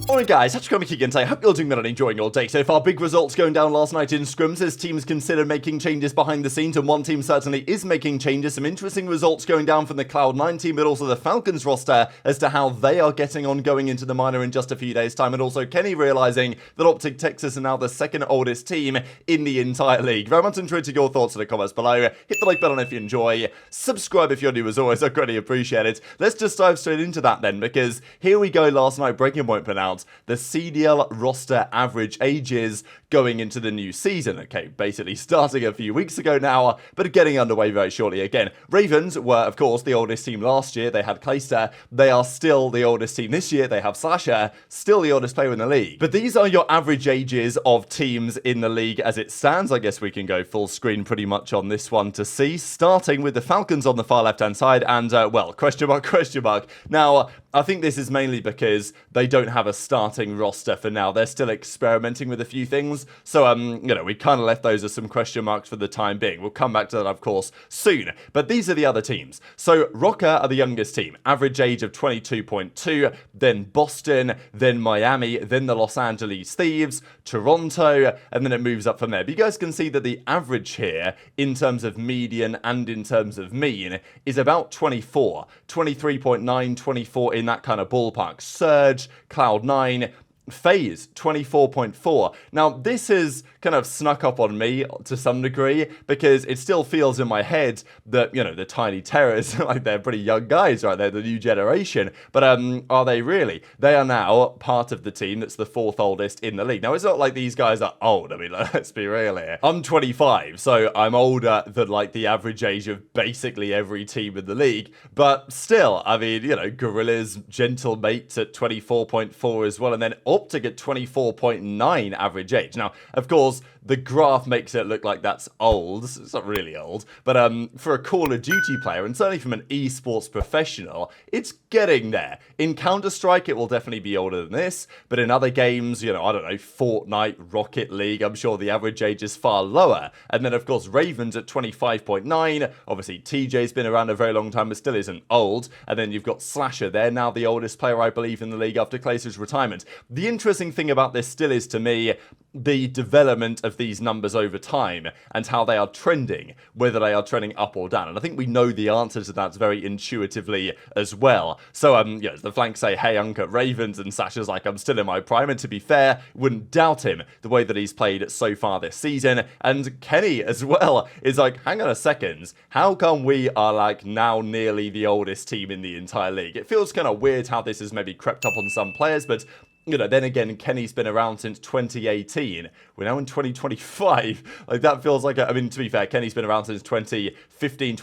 Alright guys, Scrappy again today. Hope you're doing well and enjoying your day so far. Big results going down last night in Scrims as teams consider making changes behind the scenes, and one team certainly is making changes. Some interesting results going down from the Cloud9 team, but also the Falcons roster as to how they are getting on going into the minor in just a few days' time, and also Kenny realising that OpTic Texas are now the second oldest team in the entire league. Very much intrigued to your thoughts in the comments below. Hit the like button if you enjoy. Subscribe if you're new as always, I greatly appreciate it. Let's just dive straight into that then, because here we go last night, breaking point put out the CDL roster average ages going into the new season. Okay, basically starting a few weeks ago now, but getting underway very shortly again. Ravens were, of course, the oldest team last year. They had Priestahh. They are still the oldest team this year. They have Slasher, still the oldest player in the league. But these are your average ages of teams in the league as it stands. I guess we can go full screen pretty much on this one to see, starting with the Falcons on the far left-hand side, and, well, question mark, question mark. Now, I think this is mainly because they don't have a starting roster for now. They're still experimenting with a few things. So, you know, we kind of left those as some question marks for the time being. We'll come back to that, of course, soon. But these are the other teams. So, Rocker are the youngest team. Average age of 22.2. Then Boston. Then Miami. Then the Los Angeles Thieves. Toronto. And then it moves up from there. But you guys can see that the average here, in terms of median and in terms of mean, is about 24. 23.9, 24 in that kind of ballpark. Surge, Cloud9, FaZe 24.4. Now this has kind of snuck up on me to some degree because it still feels in my head that, you know, the Tiny Terrors, like they're pretty young guys, right? They're the new generation. But are they really? They are now part of the team that's the fourth oldest in the league. Now it's not like these guys are old. I mean, let's be real here. I'm 25, so I'm older than like the average age of basically every team in the league. But still, I mean, you know, Gorilla's gentle mates at 24.4 as well, and then OpTic at 24.9 average age. Now, of course, the graph makes it look like that's old. It's not really old. But for a Call of Duty player, and certainly from an esports professional, it's getting there. In Counter-Strike, it will definitely be older than this. But in other games, you know, I don't know, Fortnite, Rocket League, I'm sure the average age is far lower. And then, of course, Ravens at 25.9. Obviously, TJ's been around a very long time, but still isn't old. And then you've got Slasher. They're now the oldest player, I believe, in the league after Clay's retirement. The interesting thing about this still is, to me, the development of these numbers over time and how they are trending, whether they are trending up or down. And I think we know the answer to that very intuitively as well. So, you know, the flanks say, hey, Uncle Ravens, and Sasha's like, I'm still in my prime. And to be fair, wouldn't doubt him the way that he's played so far this season. And Kenny as well is like, hang on a second, how come we are like now nearly the oldest team in the entire league? It feels kind of weird how this has maybe crept up on some players, but you know, then again, Kenny's been around since 2018. We're now in 2025. Like, that feels like, I mean, to be fair, Kenny's been around since 2015,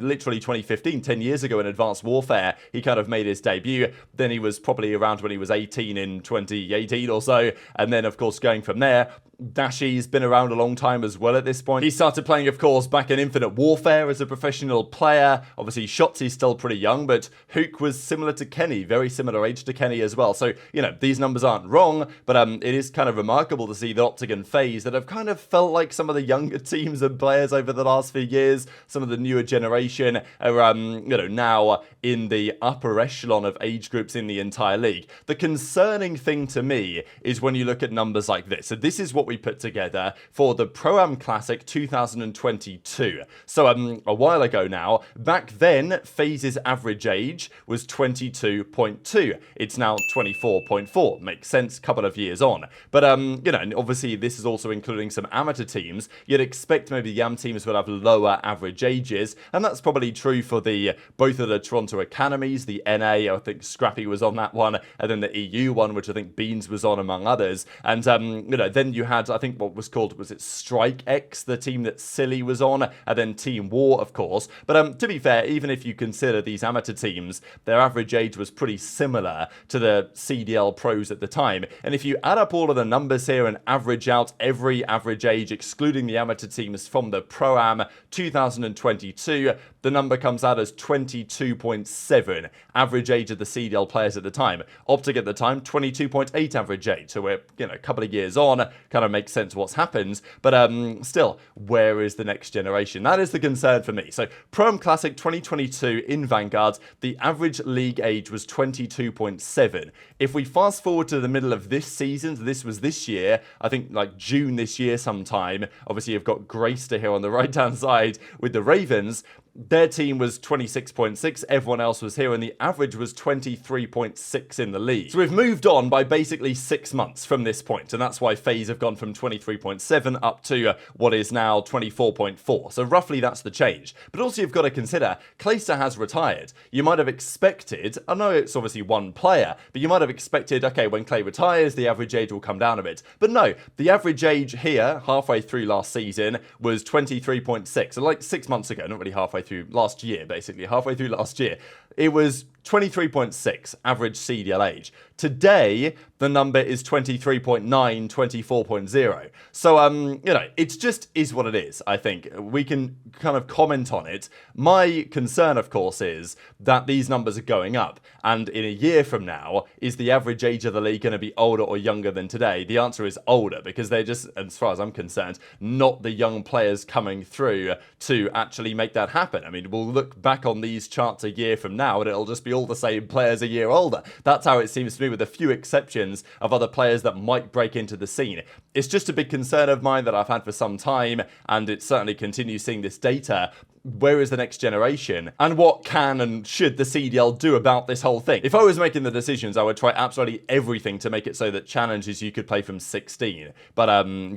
literally 2015, 10 years ago in Advanced Warfare. He kind of made his debut. Then he was probably around when he was 18 in 2018 or so. And then, of course, going from there, Dashy's been around a long time as well at this point. He started playing, of course, back in Infinite Warfare as a professional player. Obviously, Shotzzy's still pretty young, but Huke was similar to Kenny, very similar age to Kenny as well. So, you know, these numbers aren't wrong, but it is kind of remarkable to see the OpTic and FaZe that have kind of felt like some of the younger teams and players over the last few years. Some of the newer generation are, you know, now in the upper echelon of age groups in the entire league. The concerning thing to me is when you look at numbers like this. So this is what we put together for the Pro-Am Classic 2022. So a while ago now. Back then, FaZe's average age was 22.2. It's now 24.4. Makes sense, couple of years on. But, you know, and obviously this is also including some amateur teams. You'd expect maybe the AM teams would have lower average ages, and that's probably true for the both of the Toronto academies, the NA, I think Scrappy was on that one, and then the EU one, which I think Beans was on, among others. And, you know, then you had, I think what was called, was it StrikeX, the team that Silly was on, and then Team War, of course. But to be fair, even if you consider these amateur teams, their average age was pretty similar to the CDL pros at the time. And if you add up all of the numbers here and average out every average age, excluding the amateur teams from the Pro-Am 2022, the number comes out as 22.7 average age of the CDL players at the time. OpTic at the time, 22.8 average age. So we're, a couple of years on, kind of makes sense what's happened. But still, where is the next generation? That is the concern for me. So Pro-Am Classic 2022 in Vanguard, the average league age was 22.7. If we fast forward to the middle of this season, so this was this year, I think like June this year sometime, obviously you've got Gracester here on the right-hand side with the Ravens. Their team was 26.6, everyone else was here, and the average was 23.6 in the league. So we've moved on by basically 6 months from this point, and that's why FaZe have gone from 23.7 up to what is now 24.4. So roughly that's the change. But also you've got to consider, Priestahh has retired. You might have expected, I know it's obviously one player, but you might have expected, okay, when Clay retires, the average age will come down a bit. But no, the average age here, halfway through last season, was 23.6. So like 6 months ago, not really halfway through last year, basically halfway through last year, it was 23.6 average CDL age. Today, the number is 23.9, 24.0. So, it's just is what it is, I think. We can kind of comment on it. My concern, of course, is that these numbers are going up. And in a year from now, is the average age of the league going to be older or younger than today? The answer is older, because they're just, as far as I'm concerned, not the young players coming through to actually make that happen. I mean, we'll look back on these charts a year from now, and it'll just be all the same players a year older. That's how it seems to me, with a few exceptions of other players that might break into the scene. It's just a big concern of mine that I've had for some time, and it certainly continues seeing this data. Where is the next generation? And what can and should the CDL do about this whole thing? If I was making the decisions, I would try absolutely everything to make it so that challenges you could play from 16. But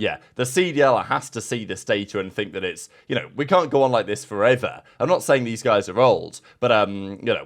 yeah, the CDL has to see this data and think that it's, we can't go on like this forever. I'm not saying these guys are old, but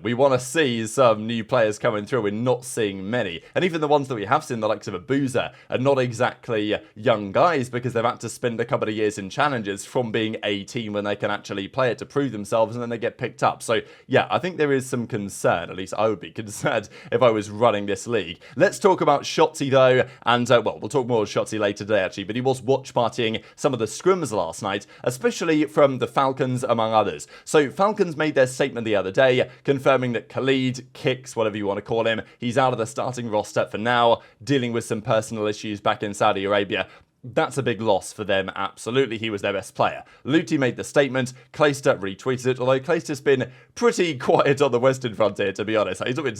we want to see some new players coming through. We're not seeing many. And even the ones that we have seen, the likes of Abuzah, are not exactly young guys, because they've had to spend a couple of years in challenges from being 18 when they can actually play to prove themselves, and then they get picked up. So yeah, I think there is some concern. At least I would be concerned if I was running this league. Let's talk about Shotzzy though, and well, we'll talk more of Shotzzy later today actually, but he was watch partying some of the scrims last night, especially from the Falcons among others. So Falcons made their statement the other day confirming that Khalid, Kicks, whatever you want to call him, he's out of the starting roster for now, dealing with some personal issues back in Saudi Arabia. That's a big loss for them, absolutely. He was their best player. Lutey made the statement, Priestahh retweeted it, although Priestagh's been pretty quiet on the Western frontier, to be honest. He's not been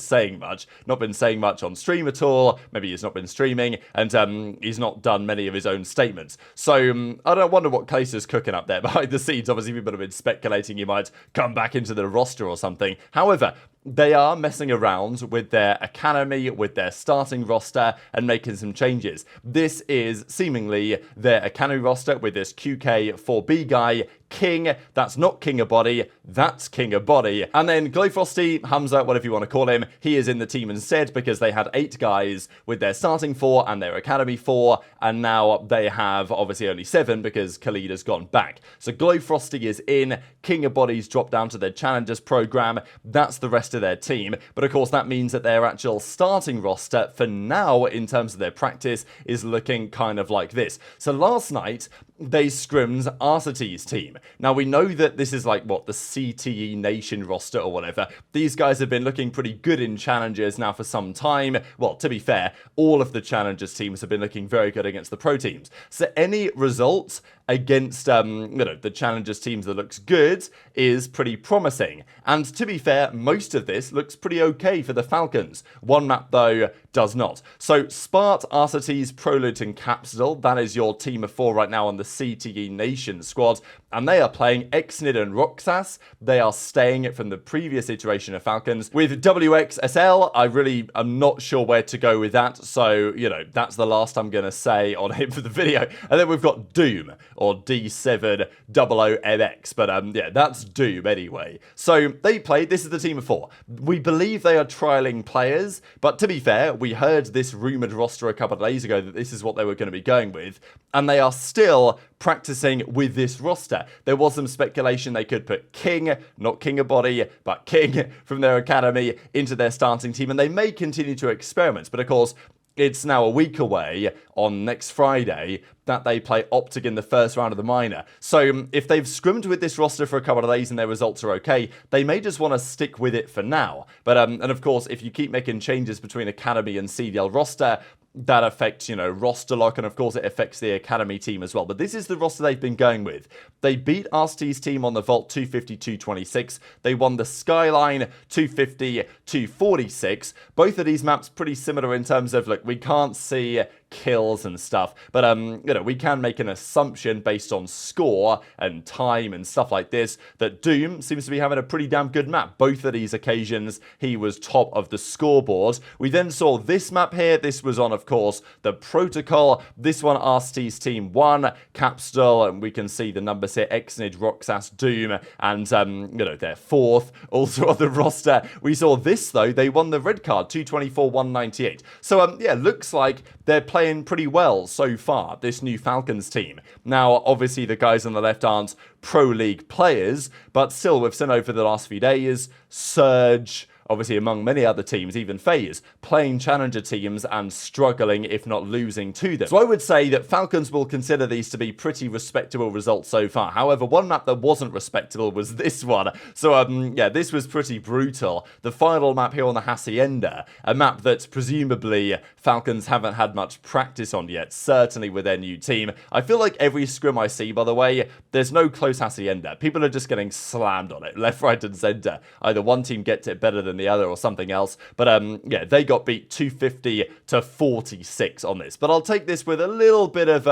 saying much on stream at all. Maybe he's not been streaming, and he's not done many of his own statements. So I don't wonder what Priestagh's cooking up there behind the scenes. Obviously, people have been speculating he might come back into the roster or something. However, they are messing around with their academy, with their starting roster, and making some changes. This is seemingly their academy roster with this QK4B guy, King. That's not King of Body, that's King of Body. And then Glowfrosty, Hamza, whatever you want to call him, he is in the team instead, because they had 8 guys with their starting 4 and their academy 4, and now they have obviously only 7 because Khalid has gone back. So Glowfrosty is in, King of Body's dropped down to their Challengers program, that's the rest of their team. But of course that means that their actual starting roster for now, in terms of their practice, is looking kind of like this. So last night, they scrims aBeZy's team. Now, we know that this is like, what, the CTE Nation roster or whatever. These guys have been looking pretty good in Challengers now for some time. Well, to be fair, all of the Challengers teams have been looking very good against the pro teams. So any results against, the Challengers teams that looks good is pretty promising. And to be fair, most of this looks pretty okay for the Falcons. One map, though, does not. So Spart, aBeZy's, Prolute, and Capsule, that is your team of 4 right now on the CTE Nation squad, and they are playing Xnid and Roxas. They are staying from the previous iteration of Falcons. With WXSL, I really am not sure where to go with that, so, that's the last I'm going to say on him for the video. And then we've got Doom, or D700MX, but yeah, that's Doom anyway. So they played, this is the team of 4. We believe they are trialing players, but to be fair, we heard this rumoured roster a couple of days ago that this is what they were going to be going with, and they are still practicing with this roster. There was some speculation they could put King, not King of Body, but King from their academy into their starting team, and they may continue to experiment, but of course, it's now a week away on next Friday that they play OpTic in the first round of the minor. So if they've scrimmed with this roster for a couple of days and their results are okay, they may just want to stick with it for now. But and of course, if you keep making changes between Academy and CDL roster, that affects, roster lock, and of course it affects the Academy team as well. But this is the roster they've been going with. They beat Nastie's team on the Vault 250-226. They won the Skyline 250-246. Both of these maps pretty similar in terms of, look, we can't see kills and stuff, but we can make an assumption based on score and time and stuff like this that Doom seems to be having a pretty damn good map. Both of these occasions he was top of the scoreboard. We then saw this map here. This was on, of course, the Protocol. This one Nastie's team won. Capstone, and we can see the numbers here: Exnid, Roxas, Doom, and they're fourth also on the roster. We saw this though, they won the red card 224-198. So yeah, looks like they're playing pretty well so far, this new Falcons team. Now, obviously, the guys on the left aren't Pro League players, but still, we've seen over the last few days, Surge, obviously among many other teams, even FaZe, playing challenger teams and struggling, if not losing to them. So I would say that Falcons will consider these to be pretty respectable results so far. However, one map that wasn't respectable was this one. So yeah, this was pretty brutal. The final map here on the Hacienda, a map that presumably Falcons haven't had much practice on yet, certainly with their new team. I feel like every scrim I see, by the way, there's no close Hacienda. People are just getting slammed on it, left, right, and center. Either one team gets it better than the other or something else, but yeah, they got beat 250-46 on this. But I'll take this with a little bit of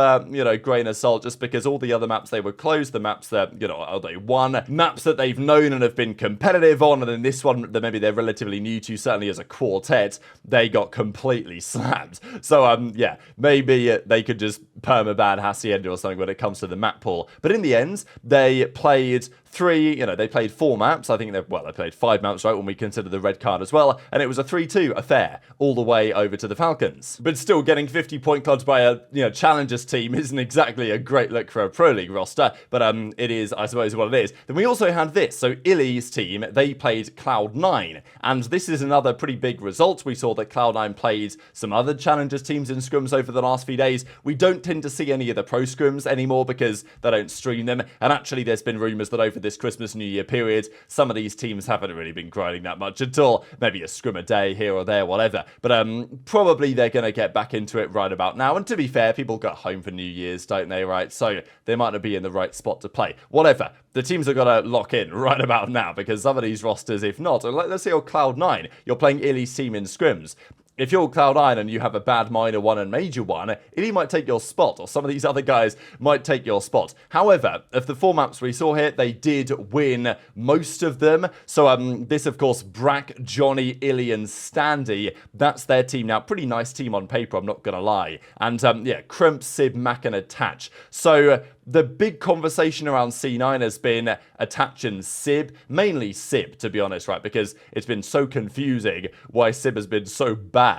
grain of salt, just because all the other maps they were close, the maps that they won, maps that they've known and have been competitive on, and then this one that maybe they're relatively new to, certainly as a quartet, they got completely slammed. So yeah, maybe they could just permaban Hacienda or something when it comes to the map pool. But in the end, they played they played 4 maps. I think they played 5 maps, right, when we consider the red card as well, and it was a 3-2 affair all the way over to the Falcons. But still, getting 50 point clubs by a challengers team isn't exactly a great look for a Pro League roster, but it is, I suppose, what it is. Then we also had this. So Illy's team, they played Cloud9, and this is another pretty big result. We saw that Cloud9 played some other challengers teams in scrims over the last few days. We don't tend to see any of the pro scrims anymore because they don't stream them, and actually there's been rumors that over this Christmas New Year period, some of these teams haven't really been grinding that much at all. Maybe a scrim a day here or there, whatever. But probably they're going to get back into it right about now. And to be fair, people go home for New Year's, don't they, right? So they might not be in the right spot to play. Whatever. The teams are going to lock in right about now, because some of these rosters, if not, let's say you're Cloud9, you're playing Illy's team in scrims. If you're Cloud9 and you have a bad minor one and major one, Illy might take your spot, or some of these other guys might take your spot. However, of the 4 maps we saw here, they did win most of them. So this, of course, Brack, Johnny, Illy, and Standy, that's their team now. Pretty nice team on paper, I'm not going to lie. And yeah, Kremp, Sib, Mack, and Attach. So the big conversation around C9 has been Attach and Sib, mainly Sib, to be honest, right? Because it's been so confusing why Sib has been so bad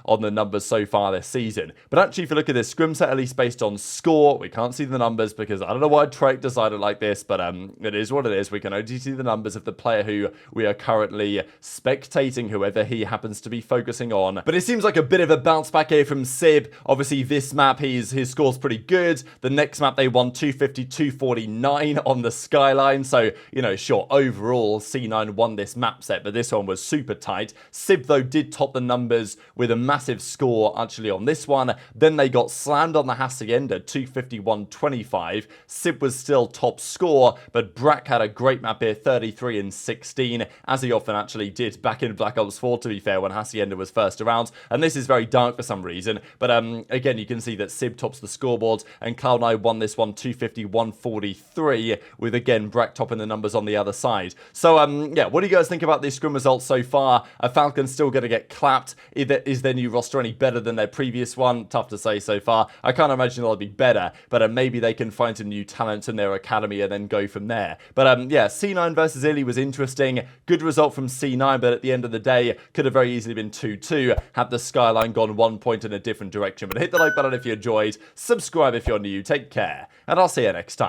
on the numbers so far this season. But actually, if you look at this scrim set, at least based on score, we can't see the numbers because I don't know why Trek decided like this, but it is what it is. We can only see the numbers of the player who we are currently spectating, whoever he happens to be focusing on. But it seems like a bit of a bounce back here from Sib. Obviously, this map, his score's pretty good. The next map, they won 250-249 on the Skyline. So, sure, overall, C9 won this map set, but this one was super tight. Sib, though, did top the numbers with a massive score, actually, on this one. Then they got slammed on the Hacienda, 251-25. Sib was still top score, but Brack had a great map here, 33-16, as he often actually did back in Black Ops 4, to be fair, when Hacienda was first around. And this is very dark for some reason, but again, you can see that Sib tops the scoreboard, and Cloud9 won this one, 250-143, with again Brack topping the numbers on the other side. So yeah, what do you guys think about these scrim results so far? Are Falcons still going to get clapped? Is their new roster any better than their previous one? Tough to say so far. I can't imagine they'll be better, but maybe they can find some new talent in their academy and then go from there. But yeah, C9 versus Illy was interesting. Good result from C9, but at the end of the day, could have very easily been 2-2 had the Skyline gone 1 point in a different direction. But hit the like button if you enjoyed, subscribe if you're new, take care, and I'll see you next time.